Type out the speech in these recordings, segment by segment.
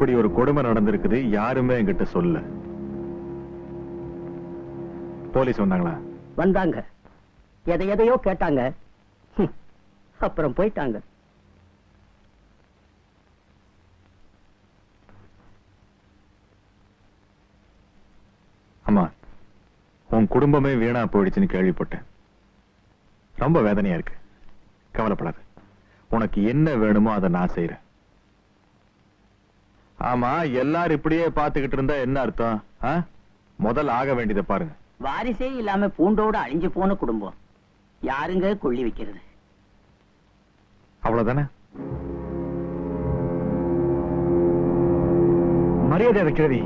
இப்படி ஒரு கொடுமை நடந்திருக்குது, யாருமே என்கிட்ட சொல்ல. போலீஸ் வந்தாங்களா? வந்தாங்க, எதையோ கேட்டாங்க, அப்புறம் போயிட்டாங்க. அம்மா, உன் குடும்பமே வீணா போயிடுச்சுன்னு கேள்விப்பட்டேன். ரொம்ப வேதனையா இருக்கு. கவலைப்படாத, உனக்கு என்ன வேணுமோ அதை நான் செய்யறேன். ஆமா, எல்லாரும் இப்படியே பாத்துக்கிட்டு இருந்தா என்ன அர்த்தம்? முதல் ஆக வேண்டியதை பாருங்க. வாரிசே இல்லாம பூண்டோட அழிஞ்சு போன குடும்பம் யாருங்க கொள்ளி வைக்கிறது? அவ்வளவுதானே? மரியாதை வைக்கிறவி,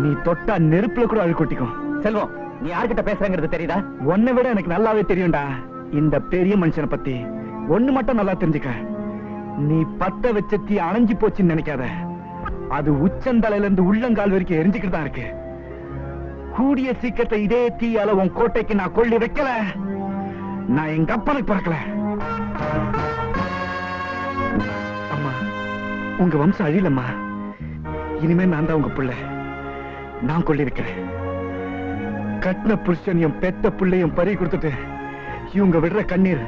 நீ தொட்டா நெருப்புல கூட அழு கொட்டிக்கும். செல்வம், நீ யார்கிட்ட பேசுறங்கிறது தெரியுதா? உன்னை விட எனக்கு நல்லாவே தெரியும்டா இந்த பெரிய மனுஷனை பத்தி. ஒண்ணு மட்டும் நல்லா தெரிஞ்சுக்க, நீ பத்த வச்ச தீ அணைஞ்சு போச்சுன்னு நினைக்காத. அது உச்சந்தலையில இருந்து உள்ளங்கால் வரைக்கும் எரிஞ்சுக்கிட்டு தான் இருக்கு. கூடிய சீக்கிரத்தை இதே தீயால உன் கோட்டைக்கு நான் கொள்ளி வைக்கல, நான் எங்க அப்பனுக்கு பிறக்கல. அம்மா, உங்க வம்சம் அழியலம்மா. இனிமே நான் தான் உங்க பிள்ளை. நான் கொள்ளி வைக்கிறேன். கட்டின புருஷனையும் பெத்த பிள்ளையும் பறி கொடுத்துட்டு இவங்க விடுற கண்ணீர்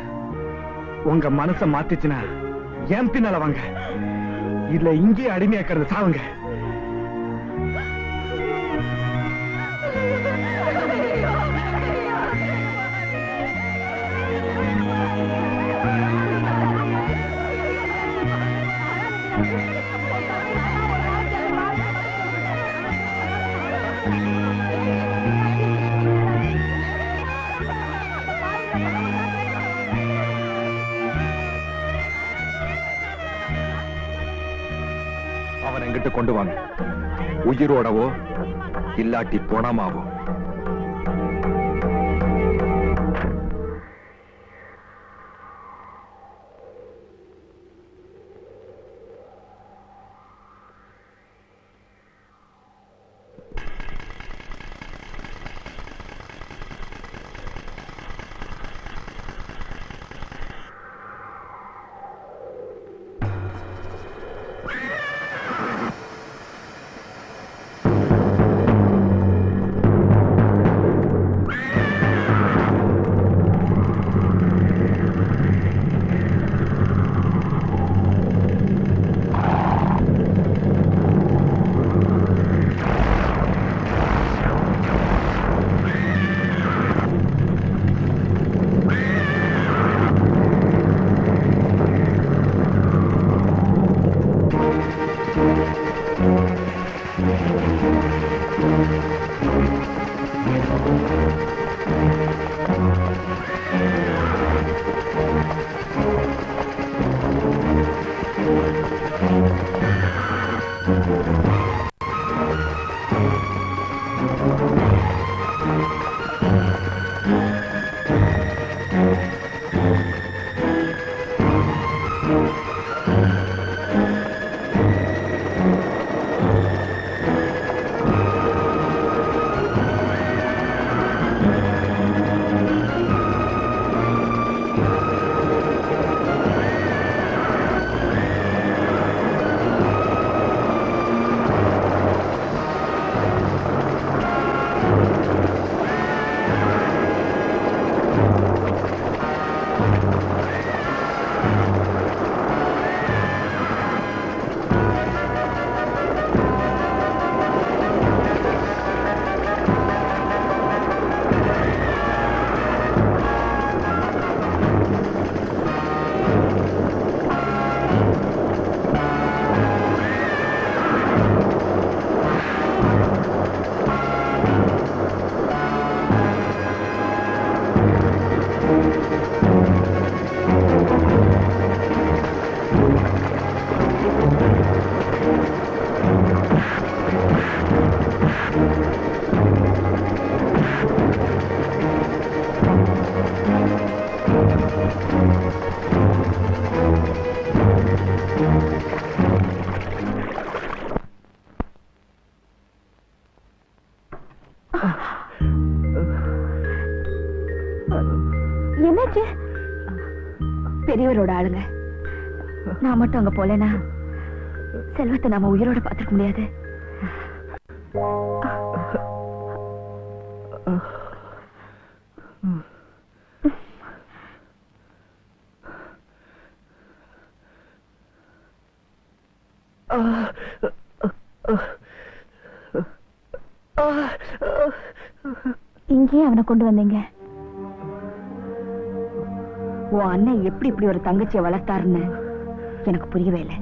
உங்க மனசை மாத்திச்சுன்னா என் பின்னால வாங்க, இல்ல இங்கே அடிமையாக்கிறது சாவுங்க. அவன் எங்கிட்ட கொண்டு வாங்க, உயிரோடவோ இல்லாட்டி பொணமாவோ. பெரியவரோட ஆளுங்க. நான் மட்டும் அங்க போலேனா செல்வத்தை நாம உயிரோட பார்த்துக்க முடியாது. இங்கேயே அவனை கொண்டு வந்தீங்க. உன் அண்ணன் எப்படி இப்படி ஒரு தங்கச்சியை வளர்த்தாருன்னு எனக்கு புரியவே இல்லை.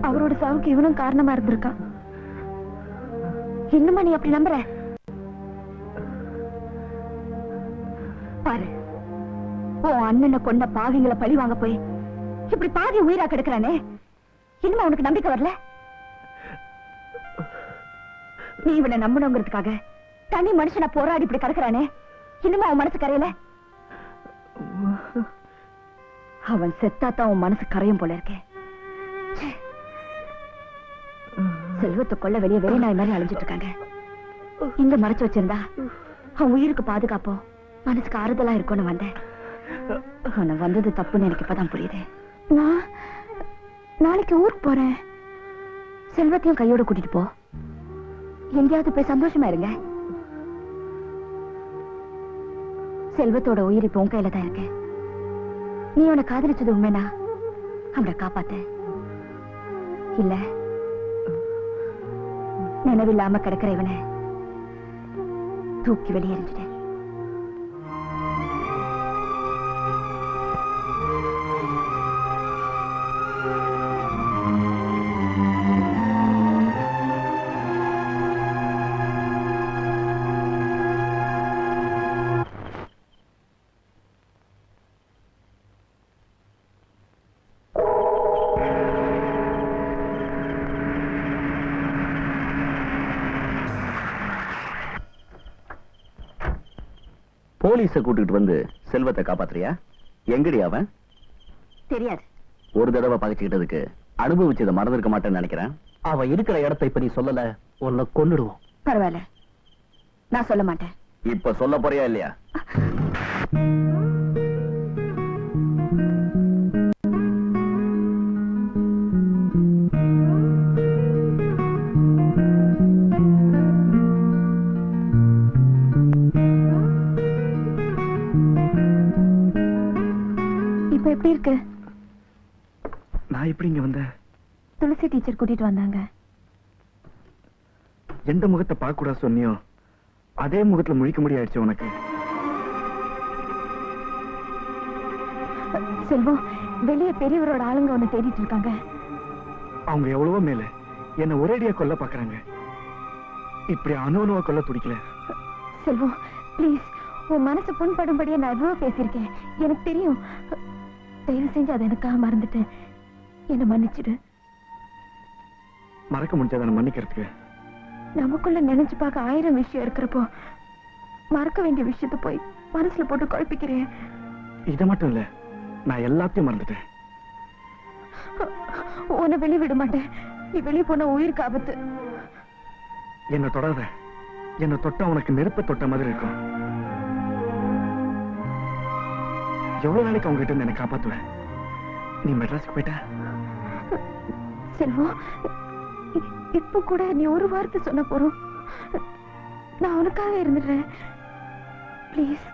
அவரோட சாவுக்கு இவனும் காரணமா இருந்திருக்கான். இன்னுமா நீ அப்படி நம்புற? பாரு, உன் அண்ணனை கொண்ட பாவிங்களை பழி வாங்க போய் இப்படி பாதி உயிரா கிடக்குறானே, இன்னுமா உனக்கு நம்பிக்கை வரல? நீ இவனை நம்பணுங்கிறதுக்காக தனி மனுஷனை போராடி இப்படி கிடக்குறானே, இன்னுமா அவன் மனசு கரையல? அவன் செத்தாத்தான் உன் மனசு கரையும் போல இருக்கே. செல்வத்தை கொள்ள வெளியே வெறி நாய் மாதிரி அழிஞ்சிட்டு இருக்காங்க. இங்க மறைச்சு வச்சிருந்தா அவன் உயிருக்கு பாதுகாப்போ மனசுக்கு ஆறுதலா இருக்கும்னு வந்தேன். ஆனா வந்தது தப்புன்னு எனக்கு இப்பதான் புரியுது. நான் நாளைக்கு ஊருக்கு போறேன். செல்வத்தையும் கையோட கூட்டிட்டு போ. எங்கேயாவது போய் சந்தோஷமா இருங்க. செல்வத்தோட உயிர் இப்ப உன் கையில தான் இருக்கு. நீ அவனை காதலிச்சது உண்மைனா அவனை காப்பாத்த, இல்ல நினைவில்லாம கிடக்கிற இவனை தூக்கி வெளியேறிஞ்சிட்டேன். போலீஸ கூட்டிட்டு வந்து செல்வத்தை காப்பாத்துறியா? எங்கடி அவன்? தெரியாது. ஒரு தடவை பகைச்சுக்கிட்டதுக்கு அனுபவிச்சதை மறந்துருக்க மாட்டேன்னு நினைக்கிறேன். அவன் இருக்கிற இடத்தை இப்ப நீ சொல்லல, உன்னை கொன்னுடுவோம். பரவாயில்ல, நான் சொல்ல மாட்டேன். இப்ப சொல்ல போறியா இல்லையா? இப்ப எப்படி இருக்கு? நான் எப்படி இங்க வந்தேன்? துளசி டீச்சர் கூட்டிட்டு வந்தாங்க. எந்த முகத்தை பார்க்க கூடாது சொன்னியோ அதே முகத்துல முழிக்க முடியாயிடுச்சு உனக்கு. செல்வம், வெளியே பெரியவரோட ஆளுங்க உன்னை தேடிட்டு இருக்காங்க. அவங்க எவ்வளவோ மேல என்ன ஒரேடியா கொல்ல பாக்குறாங்க. இப்படி அணுவா கொல்ல துடிக்கல. செல்வம், பிளீஸ், உன் மனசு புண்படும்படியா நான் எவ்வளவு பேசியிருக்கேன். எனக்கு தெரியும். தயவு செஞ்சு அதை எனக்காக மறந்துட்டேன். என்ன மன்னிச்சிடு. மறக்க முடியாத மன்னிக்கிறதுக்கு நமக்குள்ள நினைச்சு பார்க்க 1000 விஷயம் இருக்கிறப்போ மறக்க வேண்டிய விஷயத்த போய் மனசுல போட்டு குழப்பிக்கிறேன். இதை மட்டும் இல்ல, நான் எல்லாத்தையும் மறந்துட்டேன். உன்னை வெளியே விட மாட்டேன். நீ வெளியே போன உயிருக்கு ஆபத்து. என்ன தொடாத. என்ன தொட்டா உனக்கு நெருப்ப தொட்ட மாதிரி இருக்கும். எவ்வளவு நாளைக்கு அவங்க கிட்ட இருந்து என்னை காப்பாத்துவேன்? நீ மெட்ராஸுக்கு போயிட்ட? செல்வம், இப்ப கூட நீ ஒரு வார்த்தை சொன்ன போறோம். நான் உனக்காக இருந்துடுறேன். பிளீஸ்.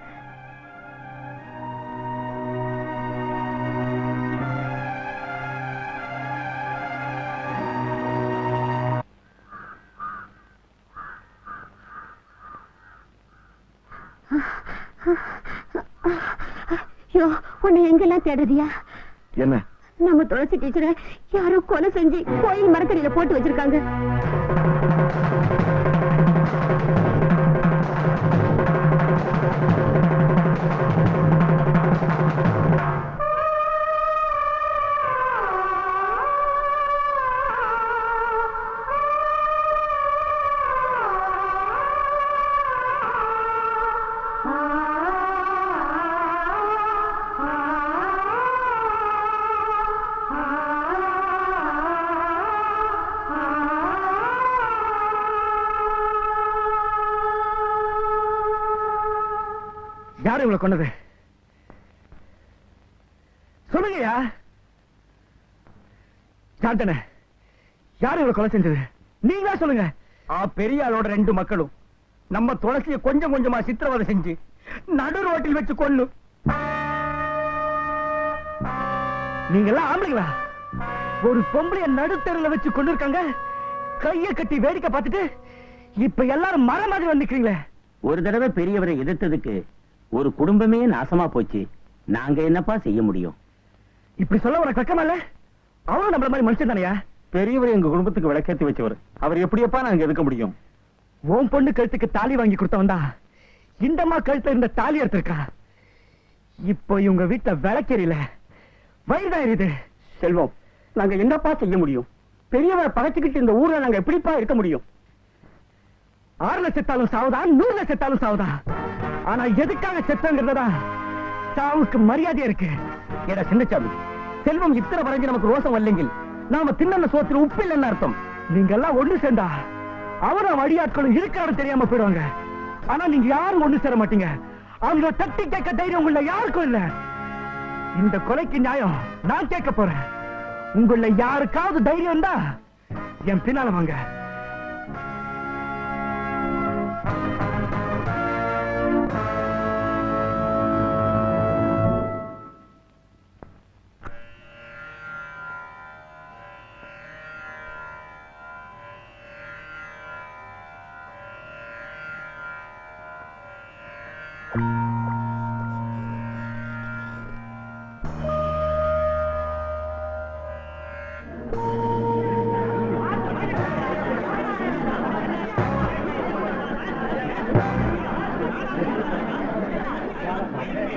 ஐயோ, உன்னை எங்கெல்லாம் தேடுறியா? என்ன? நம்ம துளசி டீச்சரை யாரோ கொலை செஞ்சு கோயில் மரத்தடியில போட்டு வச்சிருக்காங்க. யாரு இவளை கொண்டது? சொல்லுங்கயா. சாந்தனே, யாரு இவ்வளவு கொலை செஞ்சது? நீங்களா சொல்லுங்க. பெரிய ஆளோட 2 மக்களும் நம்ம துளசியை கொஞ்சம் கொஞ்சமா சித்திரவதை செஞ்சு நடு ரோட்டில் வச்சு கொன்னு. நீங்க எல்லாம் ஆம்பளைங்களா? ஒரு பொம்பளைய நடுத்தெருல வச்சு கொண்டு இருக்காங்க. கைய கட்டி வேடிக்கை பார்த்துட்டு இப்ப எல்லாரும் மர மாதிரி வந்துக்கிறீங்களே. ஒரு தடவை பெரியவரை எதிர்த்ததுக்கு ஒரு குடும்பமே நாசமா போச்சு. நாங்க என்னப்பா செய்ய முடியும்? இப்படி சொல்ல உனக்கு வெக்கமா இல்ல? அவரும் நம்மள மாதிரி மனுஷன் தானையா? பெரியவர் எங்க குடும்பத்துக்கு விளக்கேத்தி வச்சவர். அவர் எப்படியப்பா நாங்க எதுக்க முடியும்? உன் பொண்ணு கழுத்துக்கு தாலி வாங்கி கொடுத்தவன் தான் இந்தம்மா கழுத்துல இருந்த தாலி எடுத்திருக்கா. இப்போ இவங்க வீட்டுல விளக்கெரியல, வயிறுதான் எரியுது. செல்வம், நாங்க என்னப்பா செய்ய முடியும்? பெரியவரை பகைச்சுக்கிட்டு இந்த ஊர்ல நாங்க எப்படிப்பா இருக்க முடியும்? 6 செத்தாலும் சாவுதான், 100 செத்தாலும் சாவுதான். ஆனா எதுக்காக செத்தங்கிறதா சாவுக்கு மரியாதையா இருக்கு. ஏடா சின்னச்சாமி, செல்வம் இத்தனை வரைஞ்சு நமக்கு ரோசம் வரலைங்கில் நாம தின்ன சோத்துல உப்பு இல்லைன்னு அர்த்தம். நீங்க எல்லாம் ஒண்ணு சேர்ந்தா அவரும் வழியாட்களும் இருக்கிறாரு தெரியாம போயிடுவாங்க. ஆனா நீங்க யாரும் ஒண்ணு சேர மாட்டீங்க. அவங்க தட்டி கேட்க தைரியம் உங்கள யாருக்கும் இல்ல. இந்த கொலைக்கு நியாயம் நான் கேட்க போறேன். உங்கள யாருக்காவது தைரியம் தான் என் பின்னால வாங்க.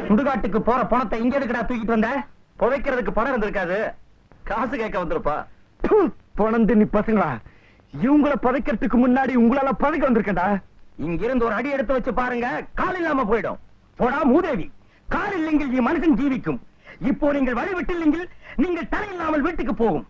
சுடுகாட்டுக்கு போற பணத்தை இங்க எதுக்குடா தூக்கிட்டு வந்த? புதைக்கிறதுக்கு பணம் இருந்திருக்காது, காசு கேட்க வந்திருப்பா. பொணந்து நீ பசங்களா, இவங்கள புதைக்கிறதுக்கு முன்னாடி உங்களால புதைக்க வந்திருக்கேன்டா. இங்க இருந்து ஒரு அடி எடுத்து வச்சு பாருங்க, கால் இல்லாம போயிடும். போடா மூதேவி, கால் இல்லைங்கில் மனுஷன் ஜீவிக்கும். இப்போ நீங்கள் வழி விட்டில்லைங்கில் நீங்கள் தலை இல்லாமல் வீட்டுக்கு போகும்.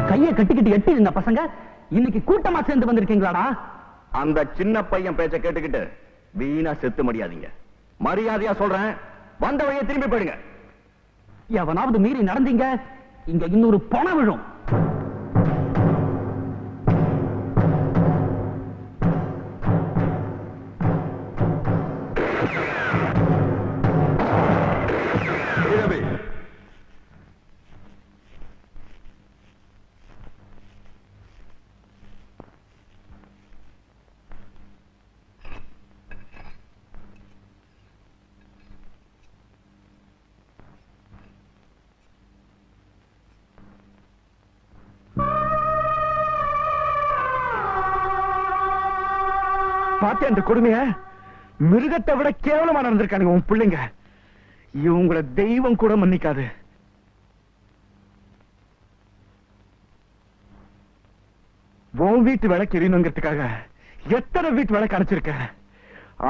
கையை கட்டிக்கிட்டு எட்டி இருந்த பசங்க இன்னைக்கு கூட்டமா சேர்ந்து வந்திருக்கீங்களாடா? அந்த சின்ன பையன் பேச்ச கேட்டுக்கிட்டு வீணா செத்து முடியாதீங்க. மரியாதையா சொல்றேன், வந்த வழியை திரும்பி போயிடுங்க. எவனாவது மீறி நடந்தீங்க, இங்க இன்னொரு பணம் விழும். பாத்தியா அந்த கொடுமைய? மிருகத்தை விட கேவலமா நடந்திருக்கானுங்க உன் பிள்ளைங்க. இவங்கள தெய்வம் கூட மன்னிக்காது. உன் வீட்டு விளக்கு எரியணுங்கிறதுக்காக எத்தனை வீட்டு விளக்கு அணைச்சிருக்க.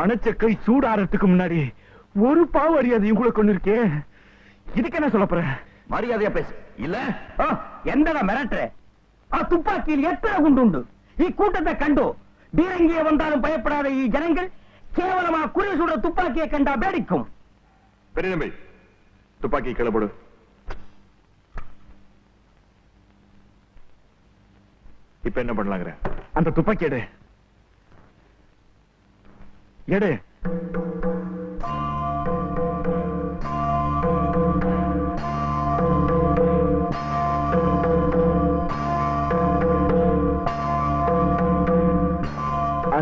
அணைச்ச கை சூடாறதுக்கு முன்னாடி ஒரு பாவம் அறியாது இவங்கள கொண்டு இருக்கே. இதுக்கு என்ன சொல்ல போற? மரியாதையா பேசு, இல்ல எந்தடா மிரட்டுற? துப்பாக்கியில் எத்தனை குண்டு உண்டு? இக்கூட்டத்தை கண்டோ பீரங்கிய வந்தாலும் பயப்படாத ஜனங்கள் கேவலமா குறி சுடுற துப்பாக்கியை கண்டா பேடிக்கும். பெரிய தம்பி, துப்பாக்கி கீழே போடு. இப்ப என்ன பண்ணலாங்கிற? அந்த துப்பாக்கி எடு. எடு.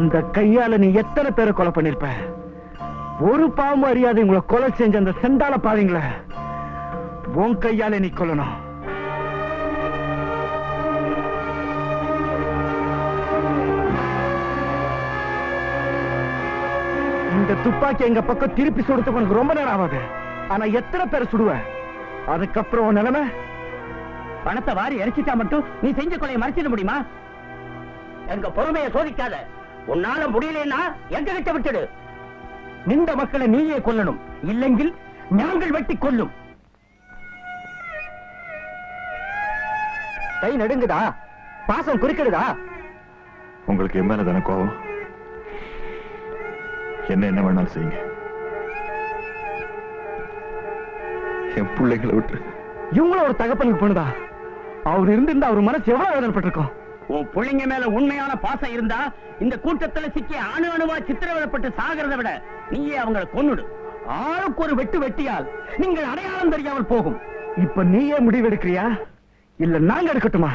அந்த கையால நீ எத்தனை பேரை கொலை பண்ணிருப்ப? ஒரு பாவம் அறியாத உங்களை கொலை செஞ்ச அந்த செண்டால பாவீங்கள உன் கையால நீ கொல்லணும். இந்த துப்பாக்கி எங்க பக்கம் திருப்பி சுடுறதுக்கு உனக்கு ரொம்ப நேரம் ஆகாது. ஆனா எத்தனை பேரை சுடுவ? அதுக்கப்புறம் உன் நிலைமை? பணத்தை வாரி எரிச்சிட்டா மட்டும் நீ செஞ்ச கொலையை மறைச்சிட முடியுமா? எங்க பொறுமையை சோதிக்காத. உன்னால முடியலன்னா எங்க கிட்ட விட்டுடு. நின்ற மக்களை நீயே கொல்லணும், இல்லெங்கில் நாங்கள் வெட்டி கொல்லும். கை நடுங்குதா? பாசம் குறுக்கிடுதா? உங்களுக்கு என் மேல தானே கோபம்? என்ன வேணாலும் செய்யுங்க. என் பிள்ளைகளை விட்டு. இவங்களும் ஒரு தகப்பனுக்கு பொண்ணுதா. அவர் இருந்திருந்தா அவர் மனசு எவ்வளவு வேதனைப்பட்டிருக்கும். உன் பிள்ளைங்க மேல உண்மையான பாசம் இருந்தா இந்த கூட்டத்துல சிக்கி அணு அணுவா சித்திரவதைப்பட்டு சாகிறத விட நீயே அவங்களை கொன்னுடு. ஆளுக்கு ஒரு வெட்டு வெட்டியால் நீங்கள் அடையாளம் தெரியாமல் போகும். இப்ப நீயே முடிவெடுக்கிறியா இல்ல நாங்க எடுக்கட்டுமா?